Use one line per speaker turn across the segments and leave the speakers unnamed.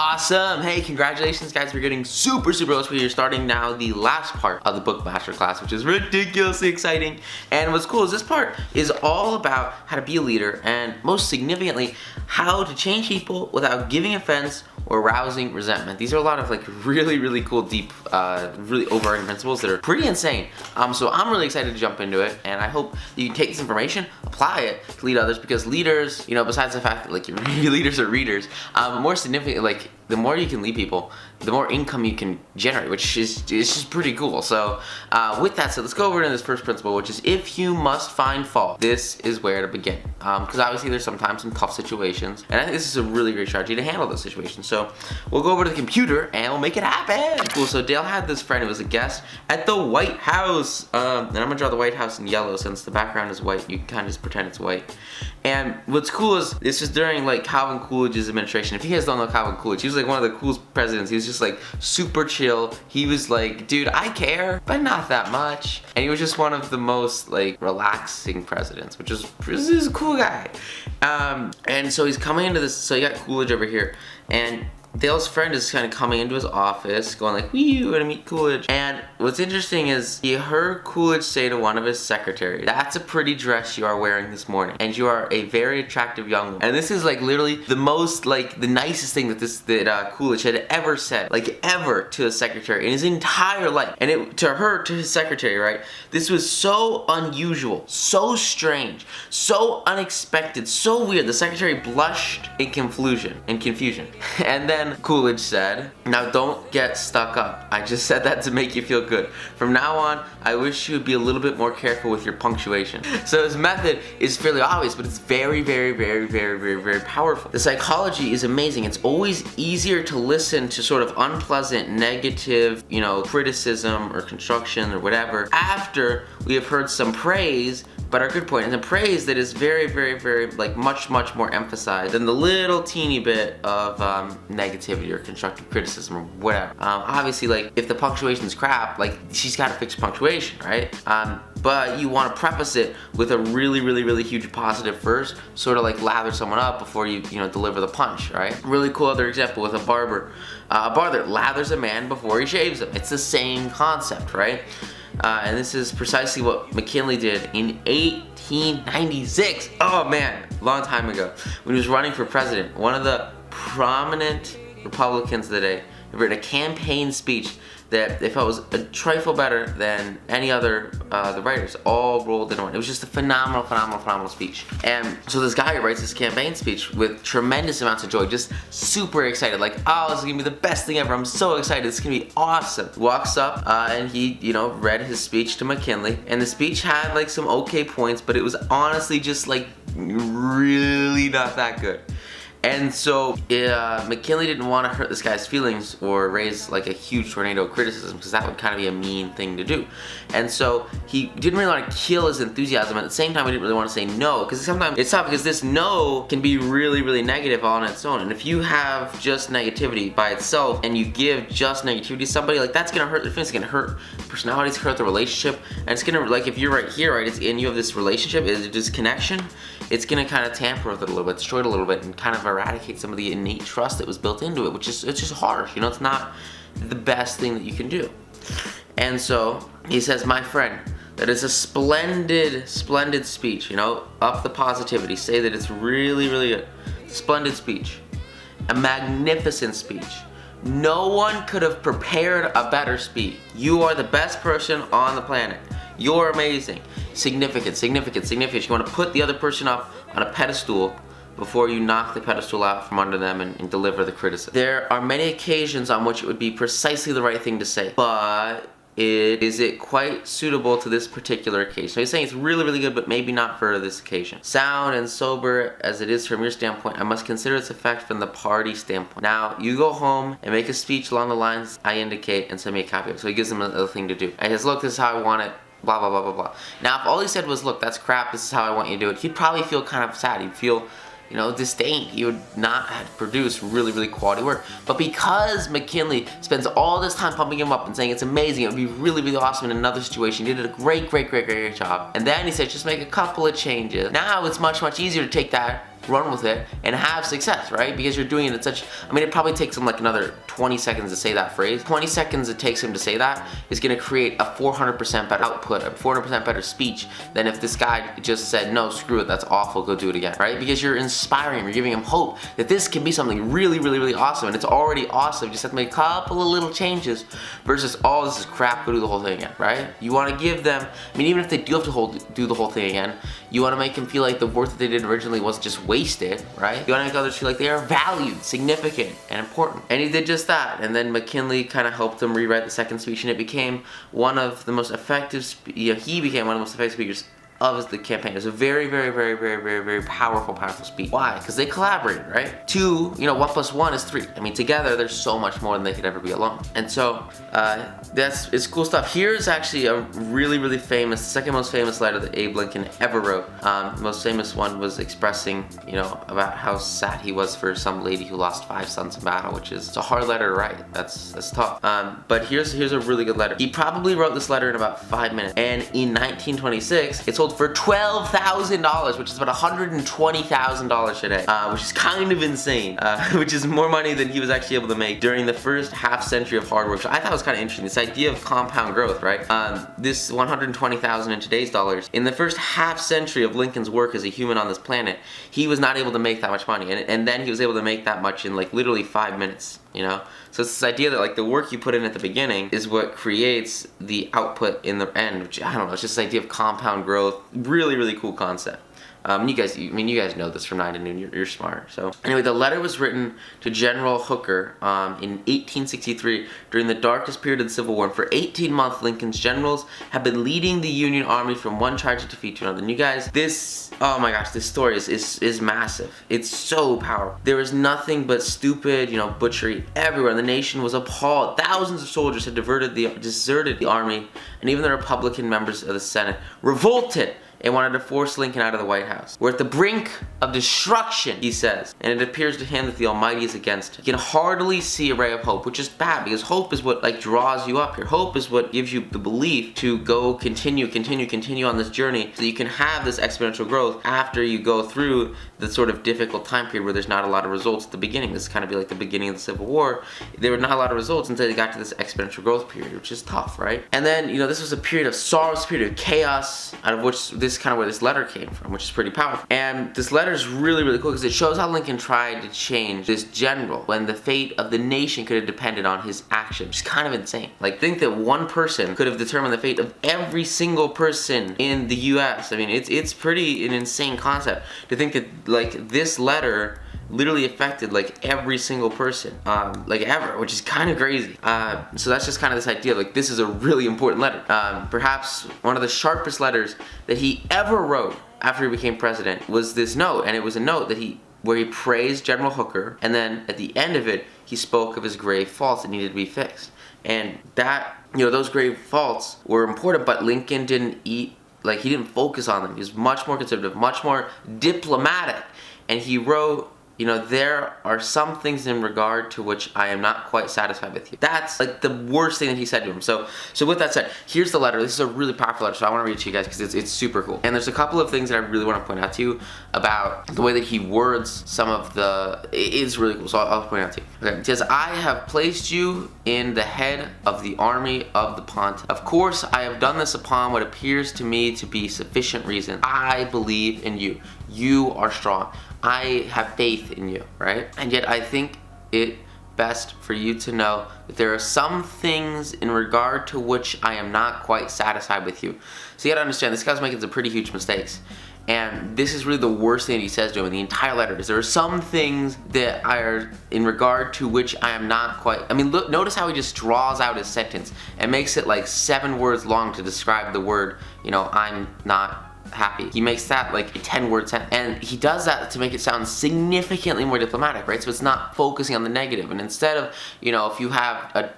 Awesome! Hey, congratulations guys, we're getting super close. We're starting now the last part of the book masterclass, which is ridiculously exciting. And what's cool is this part is all about how to be a leader and most significantly, how to change people without giving offense or arousing resentment. These are a lot of like really cool, deep, really overarching principles that are pretty insane. So I'm really excited to jump into it, and I hope you can take this information, apply it to lead others, because leaders, you know, besides the fact that like your leaders are readers, more significant, like the more you can lead people, the more income you can generate, which is just pretty cool. So with that said, let's go over to this first principle, which is if you must find fault, this is where to begin. Because obviously there's sometimes some tough situations, and I think this is a really great strategy to handle those situations. So we'll go over to the computer and we'll make it happen. Cool, so Dale had this friend who was a guest at the White House. And I'm gonna draw the White House in yellow since the background is white. You can kind of just pretend it's white. And what's cool is this is during like Calvin Coolidge's administration. If you guys don't know Calvin Coolidge, he was like one of the coolest presidents. He was just like super chill. He was like, dude, I care, but not that much. And he was just one of the most like relaxing presidents, which is this is a cool guy. And so he's coming into this. So you got Coolidge over here, and Dale's friend is kind of coming into his office going like, wee, we're gonna meet Coolidge. And what's interesting is he heard Coolidge say to one of his secretaries, that's a pretty dress you are wearing this morning, and you are a very attractive young woman. And this is like literally the most, like the nicest thing that Coolidge had ever said, like ever, to a secretary in his entire life. And it, to his secretary, right, this was so unusual, so strange, so unexpected, so weird. The secretary blushed in confusion. And then Coolidge said, now don't get stuck up. I just said that to make you feel good. From now on, I wish you would be a little bit more careful with your punctuation. So his method is fairly obvious, but it's very powerful. The psychology is amazing. It's always easier to listen to sort of unpleasant, negative, you know, criticism or construction or whatever after we have heard some praise, but our good point, and the praise that is very like much more emphasized than the little teeny bit of negativity or constructive criticism or whatever. Obviously, like if the punctuation's crap, like she's got to fix punctuation, right? But you want to preface it with a really huge positive first, sort of like lather someone up before you deliver the punch, right? Really cool other example with a barber. A barber lathers a man before he shaves him. It's the same concept, right? And this is precisely what McKinley did in 1896. Oh man, long time ago, when he was running for president. One of the prominent Republicans of the day had written a campaign speech that they felt was a trifle better than any other the writers, all rolled in one. It was just a phenomenal speech. And so this guy writes this campaign speech with tremendous amounts of joy, just super excited, like, oh, this is gonna be the best thing ever. I'm so excited. This is gonna be awesome. Walks up and he, read his speech to McKinley, and the speech had like some okay points, but it was honestly just like really not that good. And so McKinley didn't want to hurt this guy's feelings or raise like a huge tornado of criticism, because that would kind of be a mean thing to do. And so he didn't really want to kill his enthusiasm. At the same time, he didn't really want to say no, because sometimes it's tough, because this no can be really negative on its own. And if you have just negativity by itself and you give just negativity to somebody, like that's gonna hurt their feelings, it's gonna hurt personalities, hurt the relationship, and it's gonna, like if you're right here, right, and you have this relationship, this connection, it's gonna kind of tamper with it a little bit, destroy it a little bit, and kind of eradicate some of the innate trust that was built into it, which is, it's just harsh, it's not the best thing that you can do. And so he says, my friend, that is a splendid speech, up the positivity, say that it's really good. Splendid speech, a magnificent speech. No one could have prepared a better speech. You are the best person on the planet. You're amazing. Significant. You want to put the other person up on a pedestal before you knock the pedestal out from under them and deliver the criticism. There are many occasions on which it would be precisely the right thing to say, but is it quite suitable to this particular occasion? So he's saying it's really good, but maybe not for this occasion. Sound and sober as it is from your standpoint, I must consider its effect from the party standpoint. Now, you go home and make a speech along the lines I indicate and send me a copy of it. So he gives them a thing to do. And he says, look, this is how I want it. Blah. Now, if all he said was, look, that's crap, this is how I want you to do it, he'd probably feel kind of sad. He'd feel, disdain. He would not have produced really quality work. But because McKinley spends all this time pumping him up and saying it's amazing, it would be really awesome in another situation, he did a great job. And then he said, just make a couple of changes. Now it's much easier to take that run with it, and have success, right? Because you're doing it at such, I mean, it probably takes him like another 20 seconds to say that phrase. 20 seconds it takes him to say that is gonna create a 400% better output, a 400% better speech than if this guy just said, no, screw it, that's awful, go do it again, right? Because you're inspiring him, you're giving him hope that this can be something really, really, really awesome, and it's already awesome. You just have to make a couple of little changes versus, oh, this is crap, go do the whole thing again, right? You wanna give them, I mean, even if they do have to do the whole thing again, you wanna make them feel like the work that they did originally wasn't just wasted, right? You wanna make others feel like they are valued, significant, and important. And he did just that, and then McKinley kind of helped him rewrite the second speech, and it became one of the most effective, he became one of the most effective speakers of the campaign. It was a very, very, very, very, very, very powerful speech. Why? Because they collaborated, right? 2, 1 + 1 is 3. I mean, together, there's so much more than they could ever be alone. And so, it's cool stuff. Here's actually a really, really famous, second most famous letter that Abe Lincoln ever wrote. The most famous one was expressing, about how sad he was for some lady who lost 5 sons in battle, which is, it's a hard letter to write. That's tough. But here's a really good letter. He probably wrote this letter in about 5 minutes. And in 1926, it sold for $12,000, which is about $120,000 today, which is kind of insane, which is more money than he was actually able to make during the first half century of hard work. Which I thought was kind of interesting, this idea of compound growth, right? This $120,000 in today's dollars, in the first half century of Lincoln's work as a human on this planet, he was not able to make that much money, and then he was able to make that much in like literally 5 minutes. So it's this idea that like the work you put in at the beginning is what creates the output in the end, which I don't know, it's just this idea of compound growth. Really, really cool concept. You guys know this from 9 to noon, you're smart. So anyway, the letter was written to General Hooker in 1863 during the darkest period of the Civil War. And for 18 months, Lincoln's generals have been leading the Union Army from one tragic defeat to another. And you guys, this, oh my gosh, this story is massive. It's so powerful. There was nothing but stupid, butchery everywhere. And the nation was appalled. Thousands of soldiers had deserted the army, and even the Republican members of the Senate revolted and wanted to force Lincoln out of the White House. We're at the brink of destruction, he says, and it appears to him that the Almighty is against him. He can hardly see a ray of hope, which is bad, because hope is what draws you up here. Hope is what gives you the belief to go continue on this journey, so you can have this exponential growth after you go through the sort of difficult time period where there's not a lot of results at the beginning. This is kind of be like the beginning of the Civil War. There were not a lot of results until they got to this exponential growth period, which is tough, right? And then, this was a period of sorrow, a period of chaos, out of which this is kind of where this letter came from, which is pretty powerful. And this letter is really, really cool because it shows how Lincoln tried to change this general when the fate of the nation could have depended on his action, which is kind of insane. Think that one person could have determined the fate of every single person in the US. I mean, it's pretty an insane concept to think that this letter literally affected every single person ever, which is kind of crazy. So that's just kind of this idea this is a really important letter. Perhaps one of the sharpest letters that he ever wrote after he became president was this note, and it was a note that where he praised General Hooker, and then at the end of it he spoke of his grave faults that needed to be fixed. And that, those grave faults were important, but Lincoln didn't he didn't focus on them. He was much more conservative, much more diplomatic, and he wrote, there are some things in regard to which I am not quite satisfied with you. That's the worst thing that he said to him. So with that said, here's the letter. This is a really powerful letter, so I want to read it to you guys because it's super cool. And there's a couple of things that I really want to point out to you about the way that he words some of it is really cool, so I'll point it out to you. Okay, it says, I have placed you in the head of the army of the Pontiff. Of course, I have done this upon what appears to me to be sufficient reason. I believe in you. You are strong. I have faith in you, right? And yet I think it best for you to know that there are some things in regard to which I am not quite satisfied with you. So you gotta understand, this guy's making some pretty huge mistakes. And this is really the worst thing that he says to him in the entire letter, is there are some things that are in regard to which I am not quite, look, notice how he just draws out his sentence and makes it 7 words long to describe the word, I'm not happy. He makes that a 10-word sentence, and he does that to make it sound significantly more diplomatic, right? So it's not focusing on the negative, and instead of, if you have a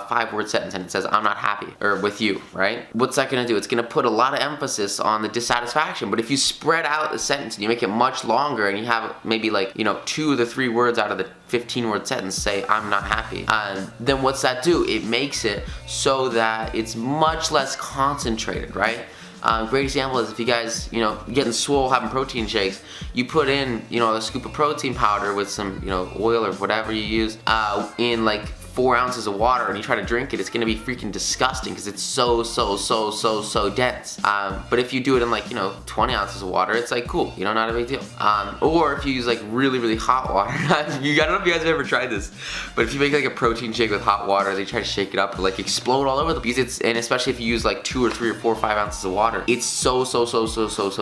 5-word sentence and it says I'm not happy or with you, right? What's that gonna do? It's gonna put a lot of emphasis on the dissatisfaction. But if you spread out the sentence and you make it much longer, and you have maybe 2 of the 3 words out of the 15-word sentence say I'm not happy, then what's that do? It makes it so that it's much less concentrated, right? Great example is if you guys, you know, getting swole having protein shakes, you put in, you know, a scoop of protein powder with some, you know, oil or whatever you use, in like 4 ounces of water, and you try to drink it, it's gonna be freaking disgusting because it's so dense. But if you do it in like, you know, 20 ounces of water, it's like cool, you know, not a big deal. Or if you use like really hot water, I don't know if you guys have ever tried this, but if you make like a protein shake with hot water, they try to shake it up to like explode all over the place. And especially if you use like 2 or 3 or 4 or 5 ounces of water, it's so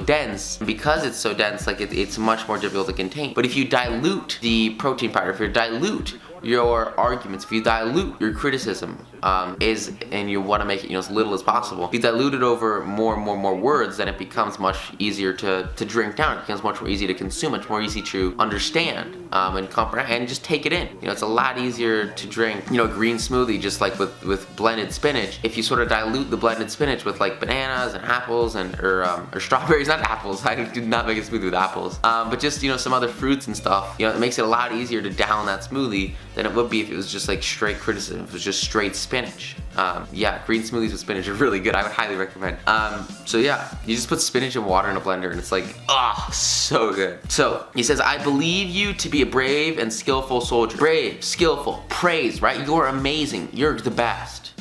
dense. And because it's so dense, like it's much more difficult to contain. But if you dilute the protein powder, if you dilute your arguments, if you dilute your criticism, and you want to make it, you know, as little as possible, if you dilute it over more words, then it becomes much easier to drink down. It becomes much more easy to consume, much more easy to understand, and comprehend, and just take it in. You know, it's a lot easier to drink, you know, a green smoothie just like with blended spinach. If you sort of dilute the blended spinach with like bananas and apples or strawberries, not apples. I did not make a smoothie with apples, but just, you know, some other fruits and stuff. You know, it makes it a lot easier to down that smoothie than it would be if it was just like straight criticism, if it was just straight spinach. Yeah, green smoothies with spinach are really good. I would highly recommend. So yeah, you just put spinach and water in a blender and it's like, so good. So he says, I believe you to be a brave and skillful soldier. Brave, skillful, praise, right? You're amazing. You're the best.